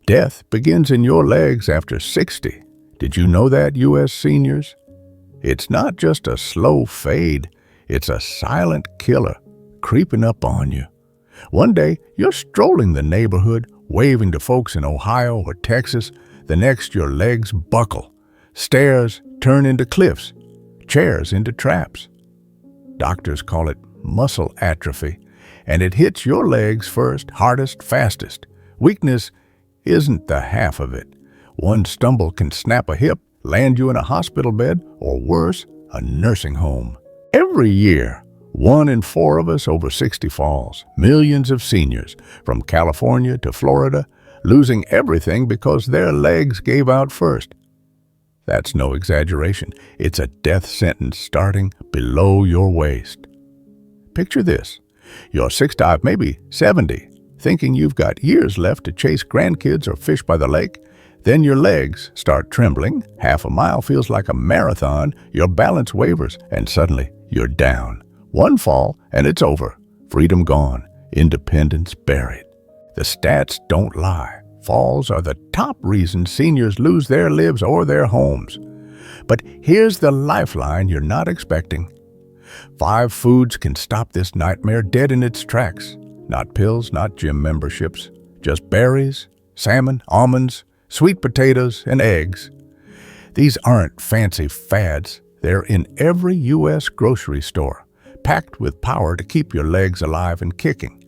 Death begins in your legs after 60. Did you know that, U.S. seniors? It's not just a slow fade, it's a silent killer creeping up on you. One day, you're strolling the neighborhood, waving to folks in Ohio or Texas. The next, your legs buckle. Stairs turn into cliffs, chairs into traps. Doctors call it muscle atrophy, and it hits your legs first, hardest, fastest. Weakness isn't the half of it. One stumble can snap a hip, land you in a hospital bed, or worse, a nursing home. Every year, 1 in 4 of us over 60 falls. Millions of seniors, from California to Florida, losing everything because their legs gave out first. That's no exaggeration. It's a death sentence starting below your waist. Picture this. You're 65, maybe 70, thinking you've got years left to chase grandkids or fish by the lake. Then your legs start trembling. Half a mile feels like a marathon. Your balance wavers, and suddenly you're down. One fall, and it's over. Freedom gone. Independence buried. The stats don't lie. Falls are the top reason seniors lose their lives or their homes. But here's the lifeline you're not expecting. 5 foods can stop this nightmare dead in its tracks. Not pills, not gym memberships. Just berries, salmon, almonds, sweet potatoes, and eggs. These aren't fancy fads. They're in every U.S. grocery store, packed with power to keep your legs alive and kicking.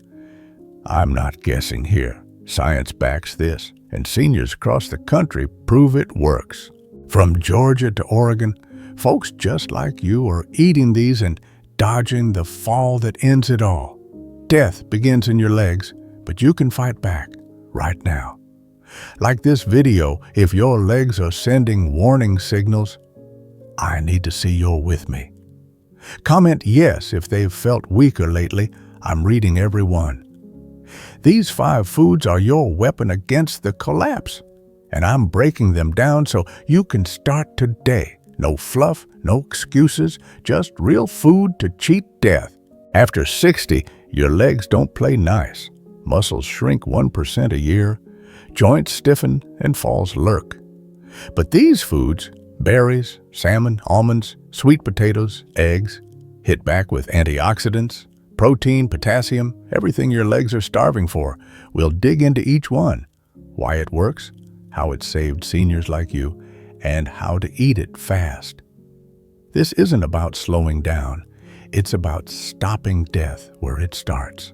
I'm not guessing here. Science backs this, and seniors across the country prove it works. From Georgia to Oregon, folks just like you are eating these and dodging the fall that ends it all. Death begins in your legs, but you can fight back right now. Like this video, if your legs are sending warning signals, I need to see you're with me. Comment yes if they've felt weaker lately. I'm reading every one. These 5 foods are your weapon against the collapse, and I'm breaking them down so you can start today. No fluff, no excuses, just real food to cheat death. After 60, your legs don't play nice. Muscles shrink 1% a year. Joints stiffen and falls lurk. But these foods, berries, salmon, almonds, sweet potatoes, eggs, hit back with antioxidants, protein, potassium, everything your legs are starving for. We'll dig into each one, why it works, how it saved seniors like you, and how to eat it fast. This isn't about slowing down. It's about stopping death where it starts.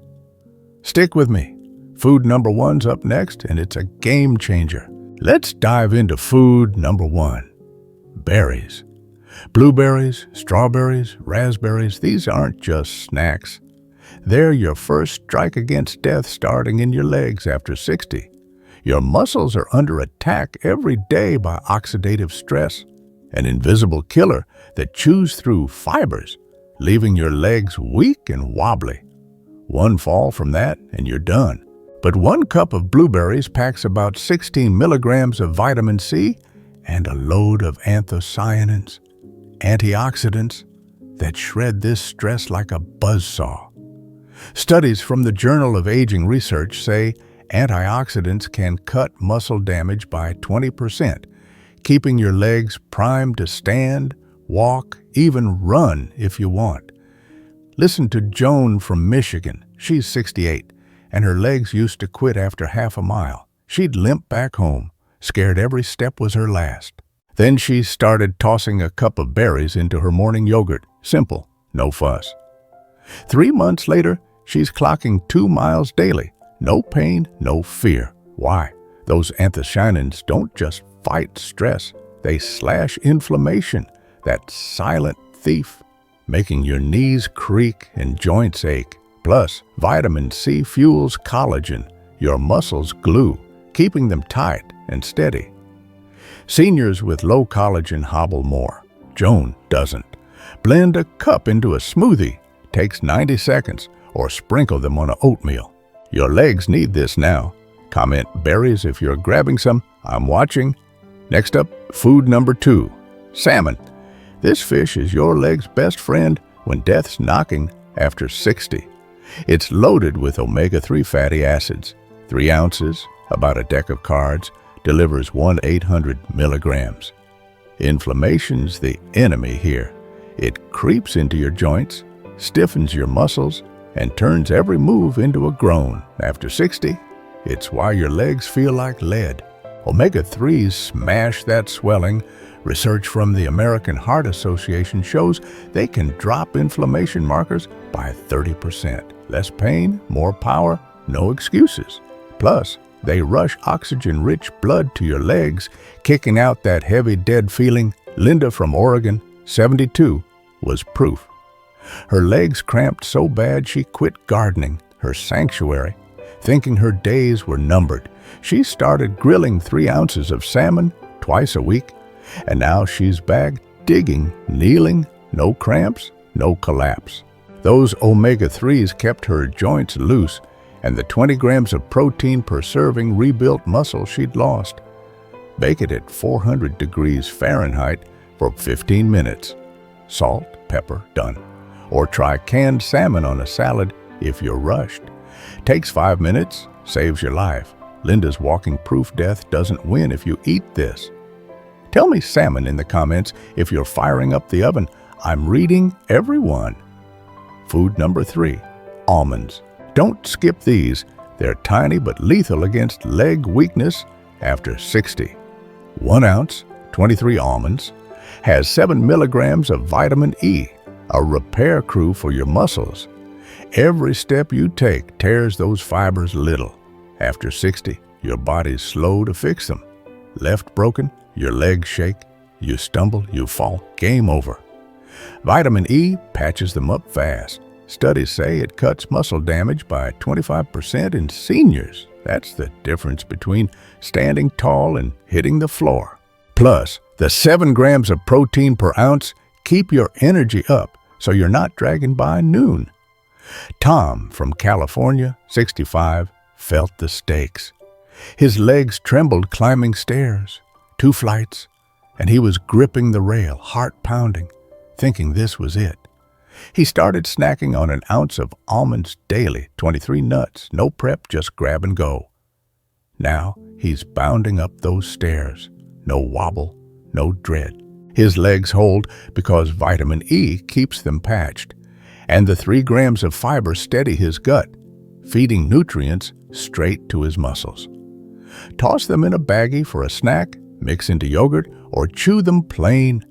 Stick with me. Food number 1's up next, and it's a game changer. Let's dive into food number 1. Berries. Blueberries, strawberries, raspberries, these aren't just snacks. They're your first strike against death starting in your legs after 60. Your muscles are under attack every day by oxidative stress, an invisible killer that chews through fibers, leaving your legs weak and wobbly. One fall from that, and you're done. But 1 cup of blueberries packs about 16 milligrams of vitamin C and a load of anthocyanins, antioxidants that shred this stress like a buzzsaw. Studies from the Journal of Aging Research say antioxidants can cut muscle damage by 20%, keeping your legs primed to stand, walk, even run if you want. Listen to Joan from Michigan. She's 68. And her legs used to quit after half a mile. She'd limp back home, scared every step was her last. Then she started tossing a cup of berries into her morning yogurt. Simple, no fuss. 3 months later, she's clocking 2 miles daily. No pain, no fear. Why? Those anthocyanins don't just fight stress. They slash inflammation, that silent thief, making your knees creak and joints ache. Plus, vitamin C fuels collagen, your muscles glue, keeping them tight and steady. Seniors with low collagen hobble more. Joan doesn't. Blend a cup into a smoothie. Takes 90 seconds, or sprinkle them on oatmeal. Your legs need this now. Comment berries if you're grabbing some. I'm watching. Next up, food number 2, salmon. This fish is your leg's best friend when death's knocking after 60. It's loaded with omega-3 fatty acids, 3 ounces, about a deck of cards, delivers 1/800 milligrams. Inflammation's the enemy here. It creeps into your joints, stiffens your muscles, and turns every move into a groan. After 60, it's why your legs feel like lead. Omega-3s smash that swelling. Research from the American Heart Association shows they can drop inflammation markers by 30%. Less pain, more power, no excuses. Plus, they rush oxygen-rich blood to your legs, kicking out that heavy, dead feeling. Linda from Oregon, 72, was proof. Her legs cramped so bad she quit gardening, her sanctuary, thinking her days were numbered. She started grilling 3 ounces of salmon twice a week, and now she's back digging, kneeling, no cramps, no collapse. Those omega-3s kept her joints loose, and the 20 grams of protein per serving rebuilt muscle she'd lost. Bake it at 400 degrees Fahrenheit for 15 minutes. Salt, pepper, done. Or try canned salmon on a salad if you're rushed. Takes 5 minutes, saves your life. Linda's walking proof death doesn't win if you eat this. Tell me salmon in the comments if you're firing up the oven. I'm reading every one. Food number 3, almonds. Don't skip these. They're tiny but lethal against leg weakness after 60. 1 ounce, 23 almonds, has 7 milligrams of vitamin E, a repair crew for your muscles. Every step you take tears those fibers little. After 60, your body's slow to fix them. Left broken, your legs shake, you stumble, you fall, game over. Vitamin E patches them up fast. Studies say it cuts muscle damage by 25% in seniors. That's the difference between standing tall and hitting the floor. Plus, the 7 grams of protein per ounce keep your energy up so you're not dragging by noon. Tom from California, 65, felt the stakes. His legs trembled climbing stairs, 2 flights, and he was gripping the rail, heart pounding, thinking this was it. He started snacking on an ounce of almonds daily, 23 nuts, no prep, just grab and go. Now he's bounding up those stairs, no wobble, no dread. His legs hold because vitamin E keeps them patched, and the 3 grams of fiber steady his gut, feeding nutrients straight to his muscles. Toss them in a baggie for a snack, mix into yogurt, or chew them plain.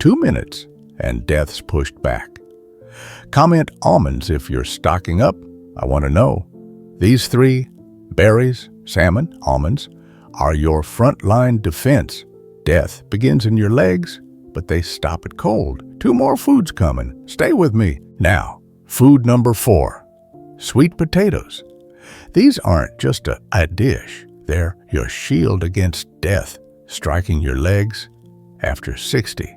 2 minutes, and death's pushed back. Comment almonds if you're stocking up. I want to know. These 3, berries, salmon, almonds, are your frontline defense. Death begins in your legs, but they stop at cold. 2 more foods coming. Stay with me. Now, food number 4, sweet potatoes. These aren't just a dish. They're your shield against death, striking your legs after 60.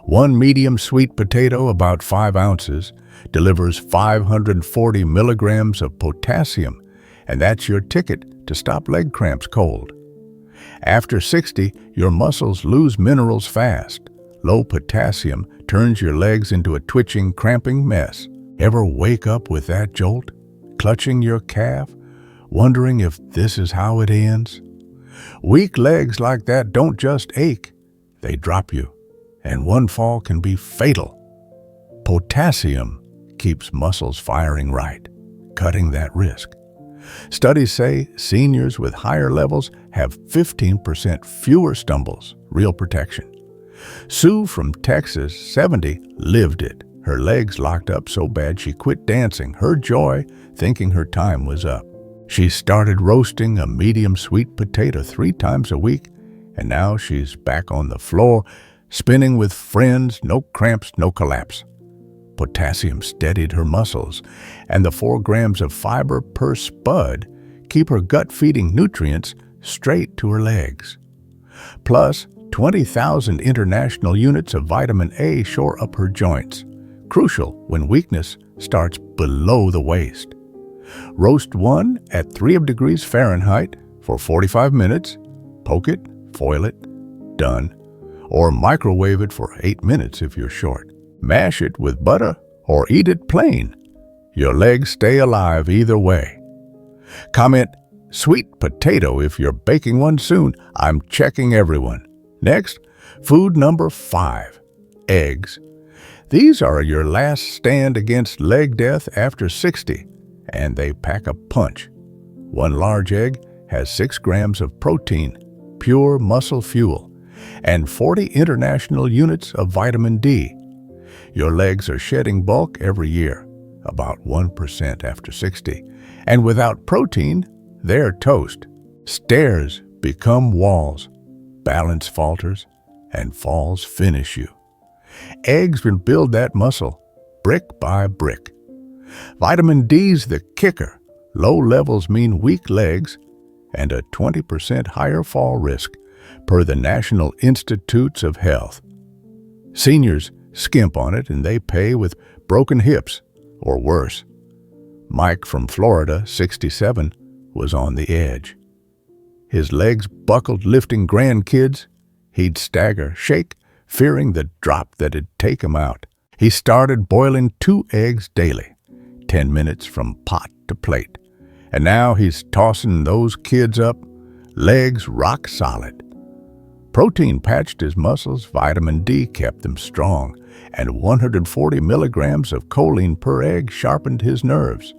1 medium sweet potato, about 5 ounces, delivers 540 milligrams of potassium, and that's your ticket to stop leg cramps cold. After 60, your muscles lose minerals fast. Low potassium turns your legs into a twitching, cramping mess. Ever wake up with that jolt, clutching your calf, wondering if this is how it ends? Weak legs like that don't just ache, they drop you, and 1 fall can be fatal. Potassium keeps muscles firing right, cutting that risk. Studies say seniors with higher levels have 15% fewer stumbles, real protection. Sue from Texas, 70, lived it. Her legs locked up so bad she quit dancing, her joy, thinking her time was up. She started roasting a medium sweet potato 3 times a week, and now she's back on the floor, spinning with friends, no cramps, no collapse. Potassium steadied her muscles, and the 4 grams of fiber per spud keep her gut-feeding nutrients straight to her legs. Plus, 20,000 international units of vitamin A shore up her joints, crucial when weakness starts below the waist. Roast 1 at 3 degrees Fahrenheit for 45 minutes, poke it, foil it, done. Or microwave it for 8 minutes if you're short. Mash it with butter or eat it plain. Your legs stay alive either way. Comment, Sweet potato if you're baking one soon. I'm checking everyone. Next, food number 5, eggs. These are your last stand against leg death after 60, and they pack a punch. One large egg has 6 grams of protein, pure muscle fuel, and 40 international units of vitamin D. Your legs are shedding bulk every year, about 1% after 60, and without protein, they're toast. Stairs become walls, balance falters, and falls finish you. Eggs will build that muscle, brick by brick. Vitamin D's the kicker. Low levels mean weak legs and a 20% higher fall risk, per the National Institutes of Health. Seniors skimp on it and they pay with broken hips, or worse. Mike from Florida, 67, was on the edge. His legs buckled lifting grandkids. He'd stagger, shake, fearing the drop that'd take him out. He started boiling 2 eggs daily, 10 minutes from pot to plate. And now he's tossing those kids up, legs rock solid. Protein patched his muscles, vitamin D kept them strong, and 140 milligrams of choline per egg sharpened his nerves.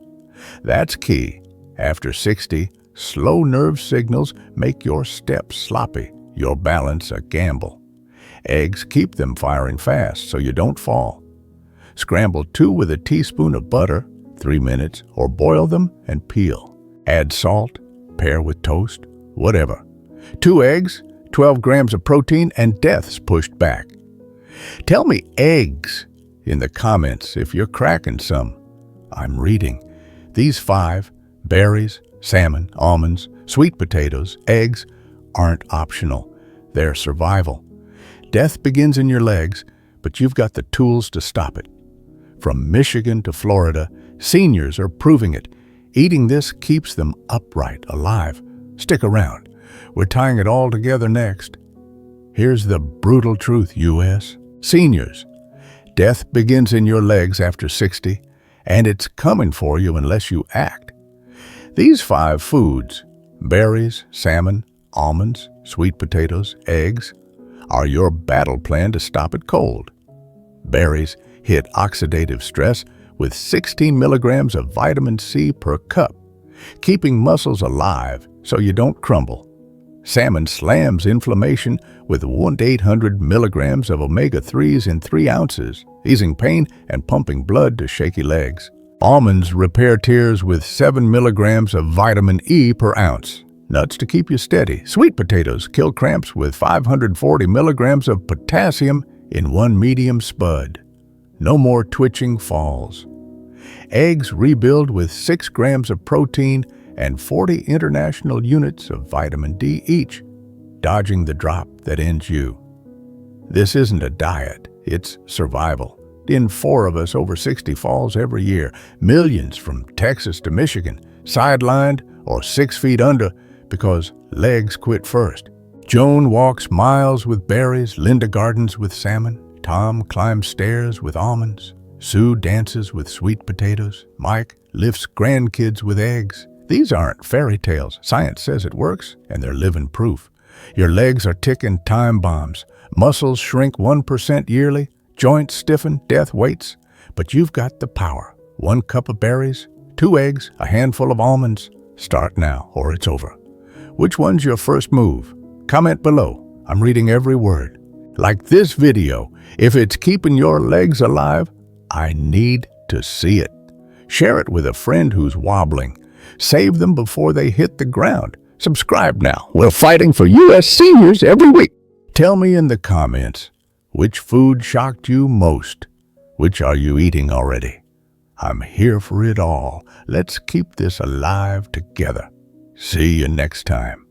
That's key. After 60, slow nerve signals make your steps sloppy, your balance a gamble. Eggs keep them firing fast so you don't fall. Scramble 2 with a teaspoon of butter, 3 minutes, or boil them and peel. Add salt, pair with toast, whatever. 2 eggs, 12 grams of protein, and death's pushed back. Tell me eggs in the comments if you're cracking some. I'm reading. These 5, berries, salmon, almonds, sweet potatoes, eggs, aren't optional. They're survival. Death begins in your legs, but you've got the tools to stop it. From Michigan to Florida, seniors are proving it. Eating this keeps them upright, alive. Stick around. We're tying it all together next. Here's the brutal truth, U.S. Seniors, death begins in your legs after 60, and it's coming for you unless you act. These 5 foods, berries, salmon, almonds, sweet potatoes, eggs, are your battle plan to stop it cold. Berries hit oxidative stress with 16 milligrams of vitamin C per cup, keeping muscles alive so you don't crumble. Salmon slams inflammation with 1-800 milligrams of omega-3s in 3 ounces, easing pain and pumping blood to shaky legs. Almonds repair tears with 7 milligrams of vitamin E per ounce. Nuts to keep you steady. Sweet potatoes kill cramps with 540 milligrams of potassium in 1 medium spud. No more twitching falls. Eggs rebuild with 6 grams of protein and 40 international units of vitamin D each, dodging the drop that ends you. This isn't a diet, it's survival. In 4 of us over 60 falls every year, millions from Texas to Michigan, sidelined or 6 feet under because legs quit first. Joan walks miles with berries, Linda gardens with salmon, Tom climbs stairs with almonds, Sue dances with sweet potatoes, Mike lifts grandkids with eggs. These aren't fairy tales. Science says it works, and they're living proof. Your legs are ticking time bombs. Muscles shrink 1% yearly. Joints stiffen, death waits. But you've got the power. 1 cup of berries, 2 eggs, a handful of almonds. Start now, or it's over. Which one's your first move? Comment below. I'm reading every word. Like this video. If it's keeping your legs alive, I need to see it. Share it with a friend who's wobbling. Save them before they hit the ground. Subscribe now. We're fighting for U.S. seniors every week. Tell me in the comments, which food shocked you most? Which are you eating already? I'm here for it all. Let's keep this alive together. See you next time.